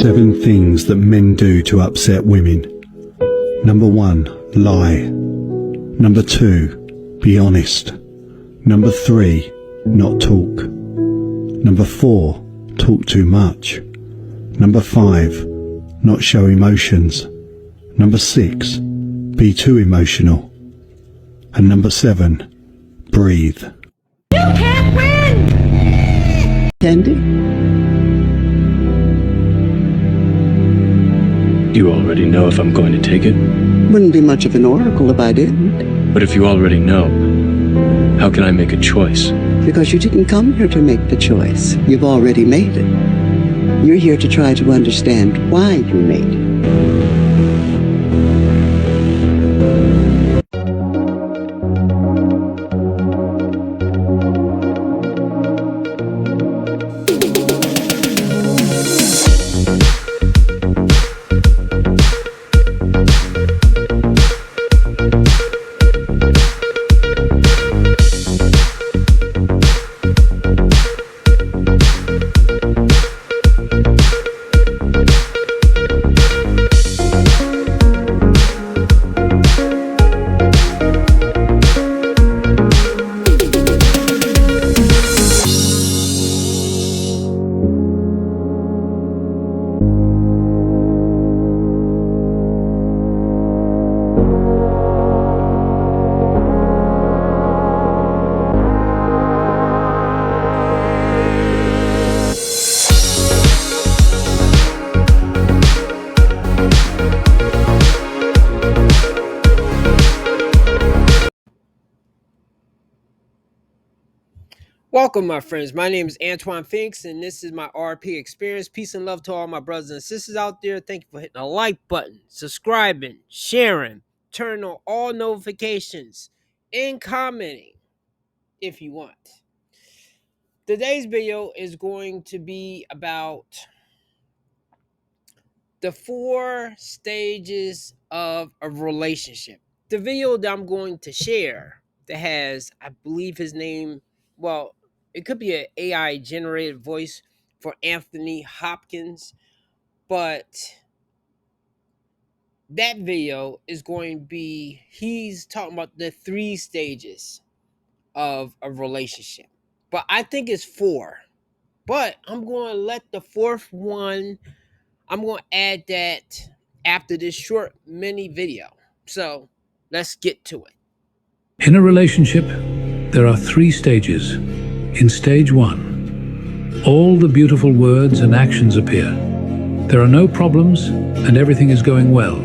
7 things that men do to upset women. Number 1, lie. Number 2, be honest. Number 3, not talk. Number 4, talk too much. Number 5, not show emotions. Number 6, be too emotional. And number 7, breathe. You can't win! Candy? You already know if I'm going to take it? Wouldn't be much of an oracle if I didn't. But if you already know, how can I make a choice? Because you didn't come here to make the choice. You've already made it. You're here to try to understand why you made it. Welcome, my friends. My name is Antione Phoenix, and this is my RP experience. Peace and love to all my brothers and sisters out there. Thank you for hitting the like button, subscribing, sharing, turning on all notifications, and commenting if you want. Today's video is going to be about the 4 stages of a relationship. The video that I'm going to share that has, I believe his name, well, it could be an AI generated voice for Anthony Hopkins, but that video is going to be, he's talking about the 3 stages of a relationship. But I think it's 4. But I'm going to let the 4th one, I'm going to add that after this short mini video. So let's get to it. In a relationship, there are 3 stages. In stage 1, all the beautiful words and actions appear. There are no problems and everything is going well.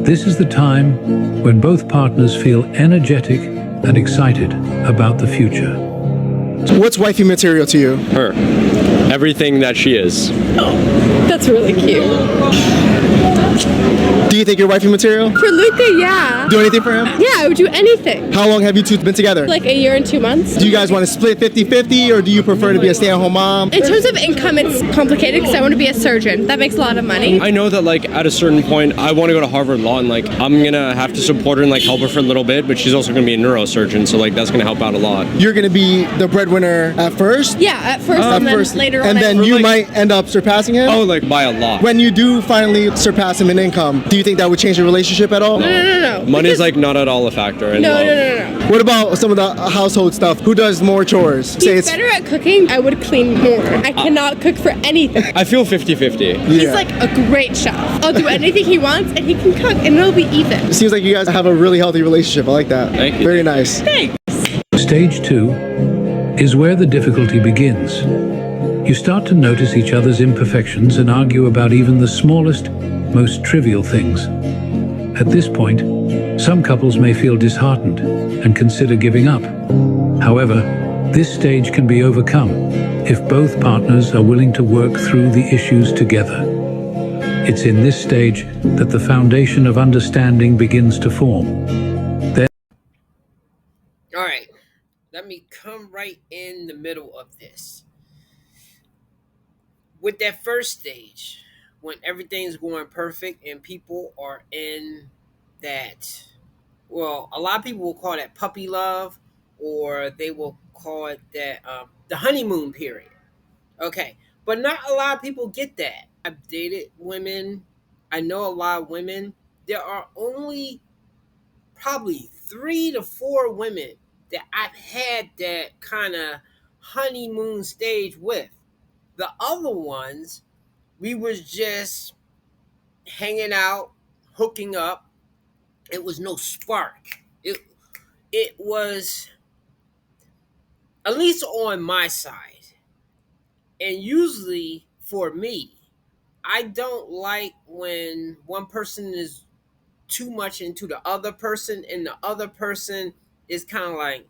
This is the time when both partners feel energetic and excited about the future. What's wifey material to you? Her. Everything that she is. That's really cute. Do you think you're wifey material? For Luca, yeah. Do anything for him? Yeah, I would do anything. How long have you two been together? Like a year and 2 months. Do you guys want to split 50-50 or do you prefer to be a stay-at-home mom? In terms of income, it's complicated because I want to be a surgeon. That makes a lot of money. I know that like at a certain point I want to go to Harvard Law and like I'm gonna have to support her and like help her for a little bit, but she's also gonna be a neurosurgeon, so like that's gonna help out a lot. You're gonna be the breadwinner at first? Yeah, at first and then later on. And then you might end up surpassing him? Oh, like by a lot. When you do finally surpass him in income, do you think that would change your relationship at all? No. Money is like not at all a factor in love. No. What about some of the household stuff? Who does more chores? He's better at cooking. I would clean more. I cannot cook for anything. I feel 50-50. He's like a great chef. I'll do anything he wants and he can cook and it'll be even. It seems like you guys have a really healthy relationship. I like that. Thank you. Very nice. Thanks. Stage 2 is where the difficulty begins. You start to notice each other's imperfections and argue about even the smallest, most trivial things. At this point, some couples may feel disheartened and consider giving up. However, this stage can be overcome if both partners are willing to work through the issues together. It's in this stage that the foundation of understanding begins to form. All right, let me come right in the middle of this. With that first stage, when everything's going perfect and people are in that, well, a lot of people will call that puppy love, or they will call it that the honeymoon period. Okay, but not a lot of people get that. I've dated women. I know a lot of women. There are only probably 3 to 4 women that I've had that kind of honeymoon stage with. The other ones, we was just hanging out, hooking up. It was no spark. It was, at least on my side. And usually for me, I don't like when one person is too much into the other person and the other person is kind of like,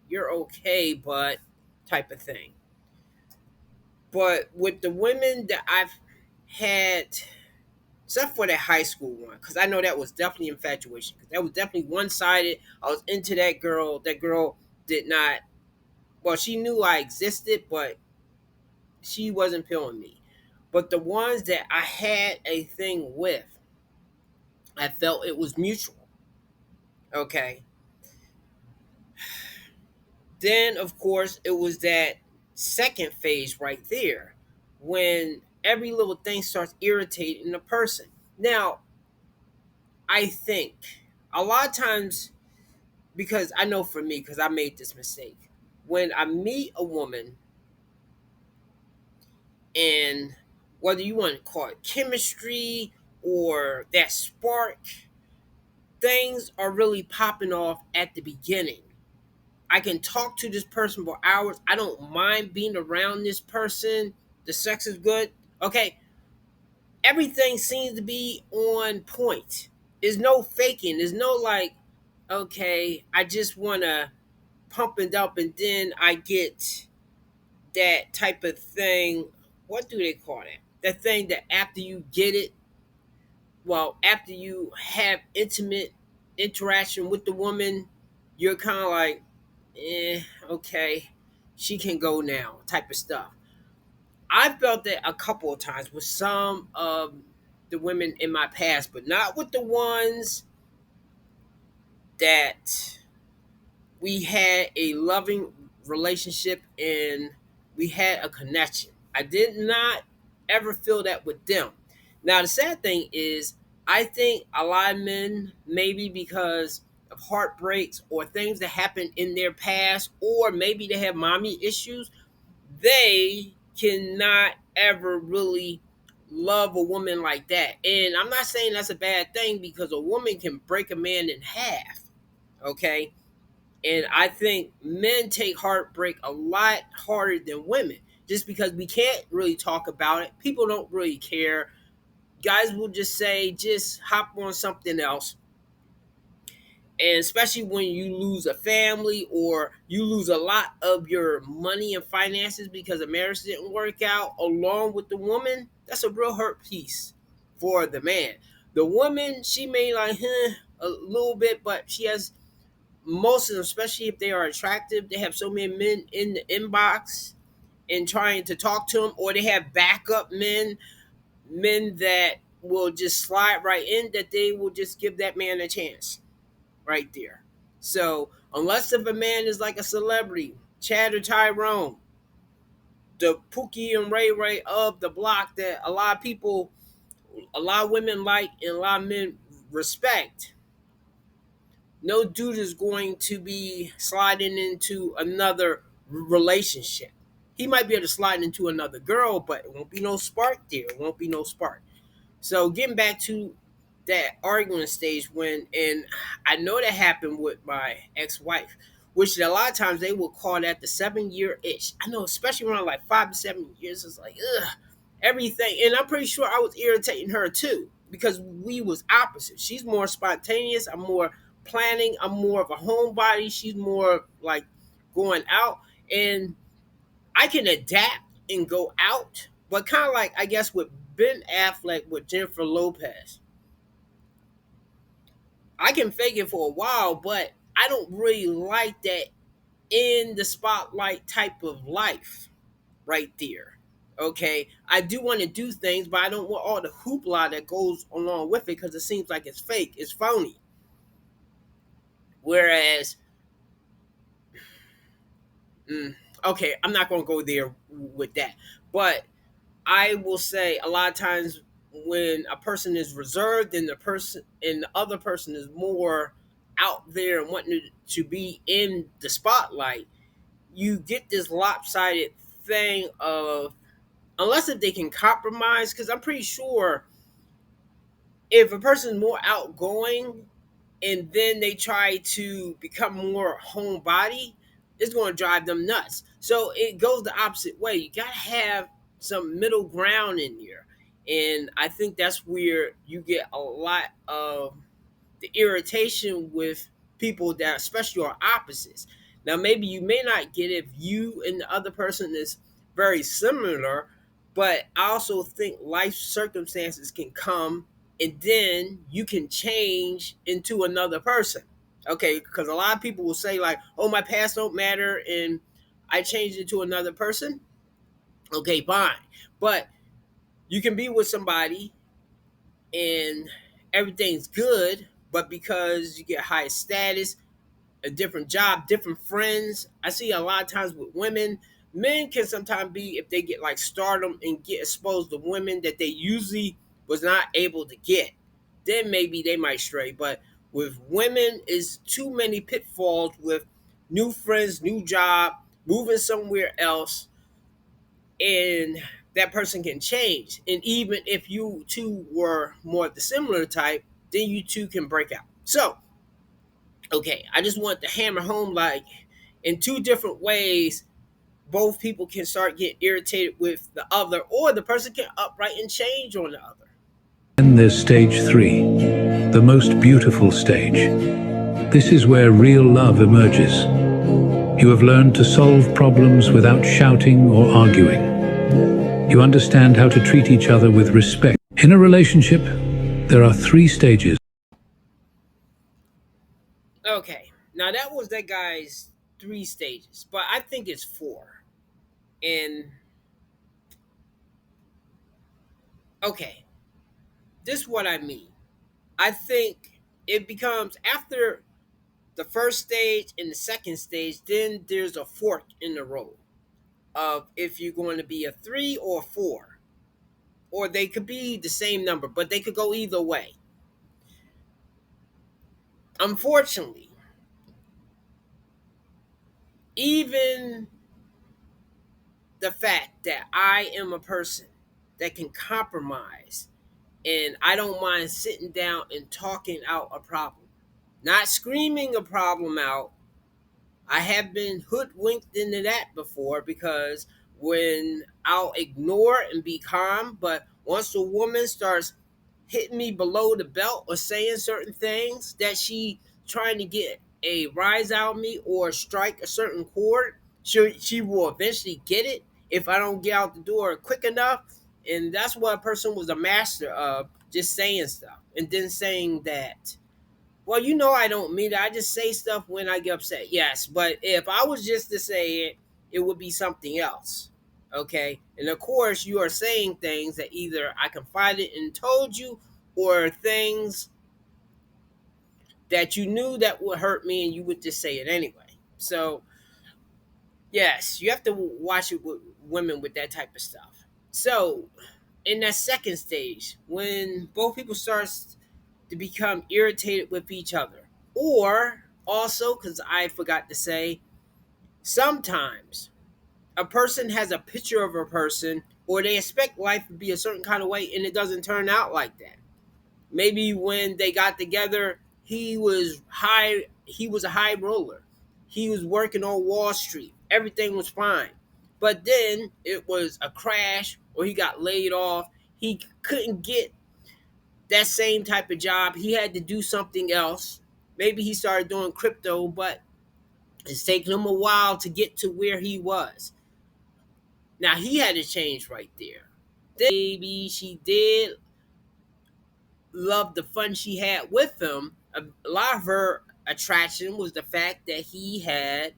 you're okay, but type of thing. But with the women that I've had, except for that high school one, because I know that was definitely infatuation, because that was definitely one sided. I was into that girl. That girl did not, well, she knew I existed, but she wasn't feeling me. But the ones that I had a thing with, I felt it was mutual. Okay. Then, of course, it was that second phase right there when every little thing starts irritating the person. Now, I think a lot of times, because I know for me, because I made this mistake, when I meet a woman, and whether you want to call it chemistry or that spark, things are really popping off at the beginning. I can talk to this person for hours. I don't mind being around this person. The sex is good. Okay. Everything seems to be on point. There's no faking. There's no like, okay, I just want to pump it up and then I get that type of thing. What do they call that? That thing that after you get it, well, after you have intimate interaction with the woman, you're kind of like, okay, she can go now, type of stuff. I felt that a couple of times with some of the women in my past, but not with the ones that we had a loving relationship and we had a connection. I did not ever feel that with them. Now, the sad thing is, I think a lot of men, maybe because of heartbreaks or things that happened in their past, or maybe they have mommy issues, they cannot ever really love a woman like that. And I'm not saying that's a bad thing because a woman can break a man in half. Okay. And I think men take heartbreak a lot harder than women just because we can't really talk about it. People don't really care. Guys will just say, just hop on something else. And especially when you lose a family or you lose a lot of your money and finances because a marriage didn't work out along with the woman, that's a real hurt piece for the man. The woman, she may like a little bit, but she has most of them, especially if they are attractive, they have so many men in the inbox and trying to talk to them, or they have backup men, men that will just slide right in, that they will just give that man a chance right there. So unless if a man is like a celebrity, Chad or Tyrone, the Pookie and Ray Ray of the block that a lot of people, a lot of women like and a lot of men respect, no dude is going to be sliding into another relationship. He might be able to slide into another girl, but it won't be no spark there. It won't be no spark. So getting back to that arguing stage when, and I know that happened with my ex-wife, which a lot of times they will call that the 7 year itch. I know, especially around like 5 to 7 years, it's like, ugh, everything. And I'm pretty sure I was irritating her too because we was opposite. She's more spontaneous. I'm more planning. I'm more of a homebody. She's more like going out. And I can adapt and go out, but kind of like, I guess, with Ben Affleck with Jennifer Lopez. I can fake it for a while, but I don't really like that in the spotlight type of life right there. Okay, I do want to do things, but I don't want all the hoopla that goes along with it because it seems like it's fake, it's phony. Whereas, okay, I'm not going to go there with that, but I will say a lot of times when a person is reserved and the other person is more out there and wanting to be in the spotlight, you get this lopsided thing of, unless if they can compromise, because I'm pretty sure if a person is more outgoing and then they try to become more homebody, it's going to drive them nuts. So it goes the opposite way. You got to have some middle ground in there. And I think that's where you get a lot of the irritation with people that especially are opposites. Now, maybe you may not get it if you and the other person is very similar, but I also think life circumstances can come and then you can change into another person. Okay, because a lot of people will say like, "Oh, my past don't matter," and I changed into another person. Okay, fine, but you can be with somebody and everything's good, but because you get higher status, a different job, different friends. I see a lot of times with women, men can sometimes be, if they get like stardom and get exposed to women that they usually was not able to get, then maybe they might stray. But with women, is too many pitfalls with new friends, new job, moving somewhere else, and that person can change. And even if you two were more the similar type, then you two can break out. So, okay, I just want to hammer home like in two different ways, both people can start getting irritated with the other, or the person can upright and change on the other. Then there's stage 3, the most beautiful stage. This is where real love emerges. You have learned to solve problems without shouting or arguing. You understand how to treat each other with respect. In a relationship, there are 3 stages. Okay, now that was that guy's 3 stages, but I think it's 4. And okay, this is what I mean. I think it becomes after the first stage and the second stage, then there's a fork in the road of if you're going to be a 3 or a 4. Or they could be the same number, but they could go either way. Unfortunately, even the fact that I am a person that can compromise and I don't mind sitting down and talking out a problem, not screaming a problem out. I have been hoodwinked into that before because when I'll ignore and be calm, but once a woman starts hitting me below the belt or saying certain things that she trying to get a rise out of me or strike a certain chord, she will eventually get it if I don't get out the door quick enough. And that's what a person was a master of, just saying stuff and then saying that, well, I don't mean it. I just say stuff when I get upset. Yes, but if I was just to say it, it would be something else. Okay? And of course, you are saying things that either I confided and told you or things that you knew that would hurt me and you would just say it anyway. So, yes, you have to watch it with women with that type of stuff. So, in that second stage, when both people start to become irritated with each other. Or also, because I forgot to say, sometimes a person has a picture of a person or they expect life to be a certain kind of way and it doesn't turn out like that. Maybe when they got together, he was a high roller. He was working on Wall Street. Everything was fine. But then it was a crash or he got laid off. He couldn't get that same type of job. He had to do something else. Maybe he started doing crypto, but it's taken him a while to get to where he was. Now he had to change right there. Then maybe she did love the fun she had with him. A lot of her attraction was the fact that he had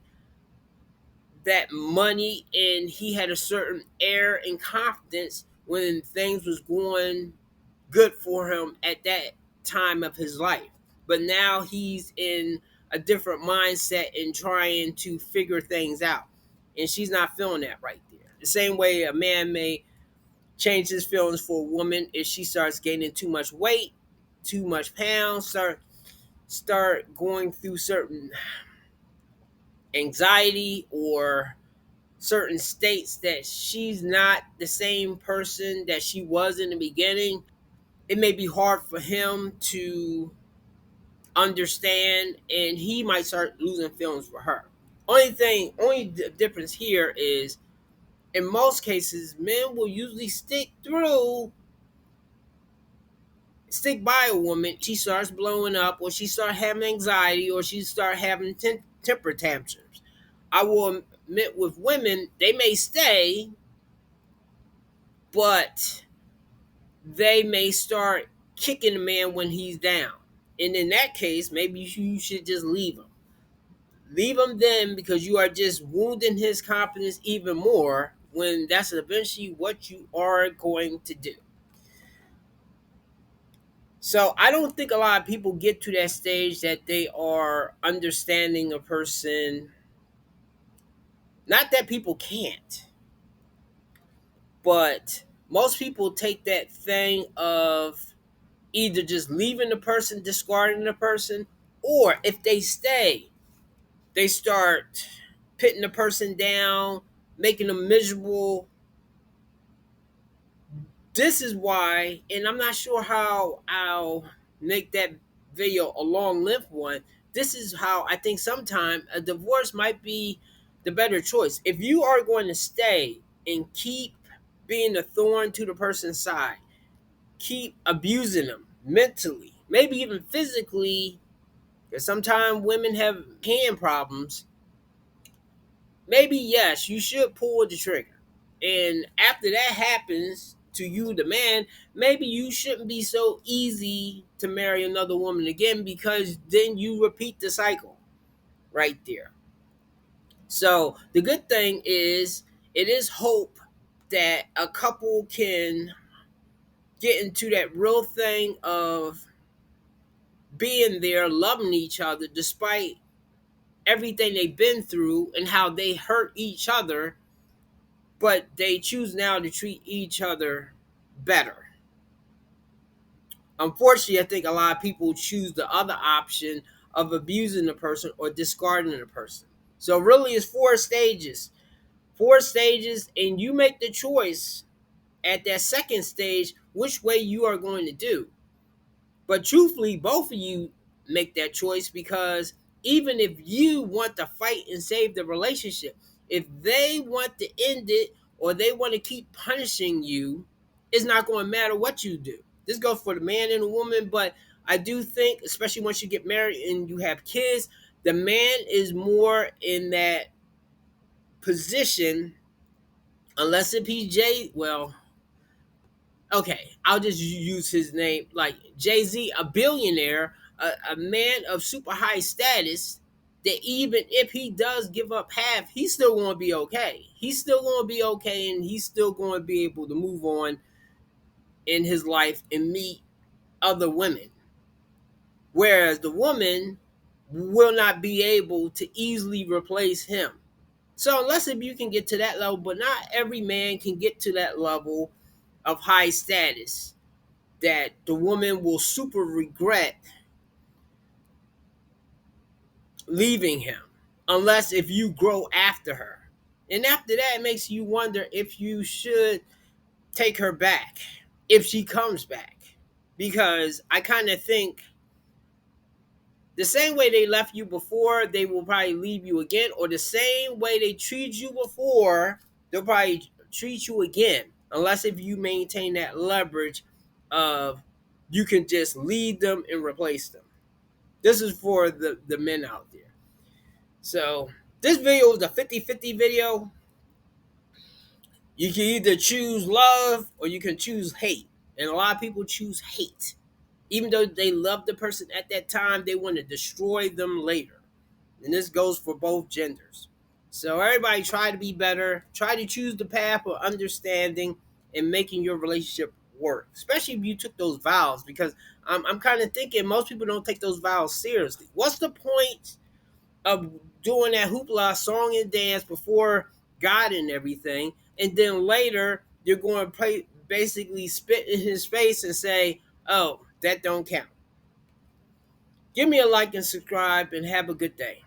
that money and he had a certain air and confidence when things was going good for him at that time of his life. But now he's in a different mindset and trying to figure things out. And she's not feeling that right there. The same way a man may change his feelings for a woman if she starts gaining too much weight, too much pounds, start going through certain anxiety or certain states that she's not the same person that she was in the beginning. It may be hard for him to understand, and he might start losing feelings for her. Only difference here is, in most cases, men will usually stick by a woman. She starts blowing up, or she start having anxiety, or she start having temper tantrums. I will admit, with women, they may stay, but they may start kicking the man when he's down. And in that case, maybe you should just leave him. Leave him then, because you are just wounding his confidence even more, when that's eventually what you are going to do. So I don't think a lot of people get to that stage that they are understanding a person. Not that people can't, but most people take that thing of either just leaving the person, discarding the person, or if they stay, they start putting the person down, making them miserable. This is why, and I'm not sure how I'll make that video a long length one. This is how I think sometimes a divorce might be the better choice. If you are going to stay and keep being a thorn to the person's side, keep abusing them mentally, maybe even physically, because sometimes women have hand problems, maybe yes, you should pull the trigger. And after that happens to you, the man, maybe you shouldn't be so easy to marry another woman again, because then you repeat the cycle right there. So the good thing is, it is hope that a couple can get into that real thing of being there, loving each other despite everything they've been through and how they hurt each other, but they choose now to treat each other better. Unfortunately, I think a lot of people choose the other option of abusing the person or discarding the person. So really, it's four stages, and you make the choice at that second stage which way you are going to do. But truthfully, both of you make that choice, because even if you want to fight and save the relationship, if they want to end it or they want to keep punishing you, it's not going to matter what you do. This goes for the man and the woman, but I do think, especially once you get married and you have kids, the man is more in that position, unless if he's okay, I'll just use his name, like Jay-Z, a billionaire, a man of super high status, that even if he does give up half, he's still going to be okay. He's still going to be okay, and he's still going to be able to move on in his life and meet other women. Whereas the woman will not be able to easily replace him. So unless if you can get to that level, but not every man can get to that level of high status that the woman will super regret leaving him, unless if you grow after her. And after that, it makes you wonder if you should take her back, if she comes back. Because I kind of think the same way they left you before, they will probably leave you again, or the same way they treated you before, they'll probably treat you again, unless if you maintain that leverage of you can just lead them and replace them. This is for the men out there. So this video is a 50-50 video. You can either choose love or you can choose hate. And a lot of people choose hate. Even though they love the person at that time, they want to destroy them later. And this goes for both genders. So everybody try to be better. Try to choose the path of understanding and making your relationship work. Especially if you took those vows. Because I'm kind of thinking most people don't take those vows seriously. What's the point of doing that hoopla song and dance before God and everything, and then later you're going to basically spit in his face and say, oh, that don't count. Give me a like and subscribe and have a good day.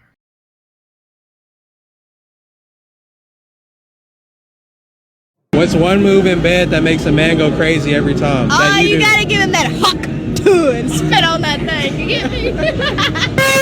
What's one move in bed that makes a man go crazy every time? Oh, you gotta give him that huck too and spit on that thing. You get me?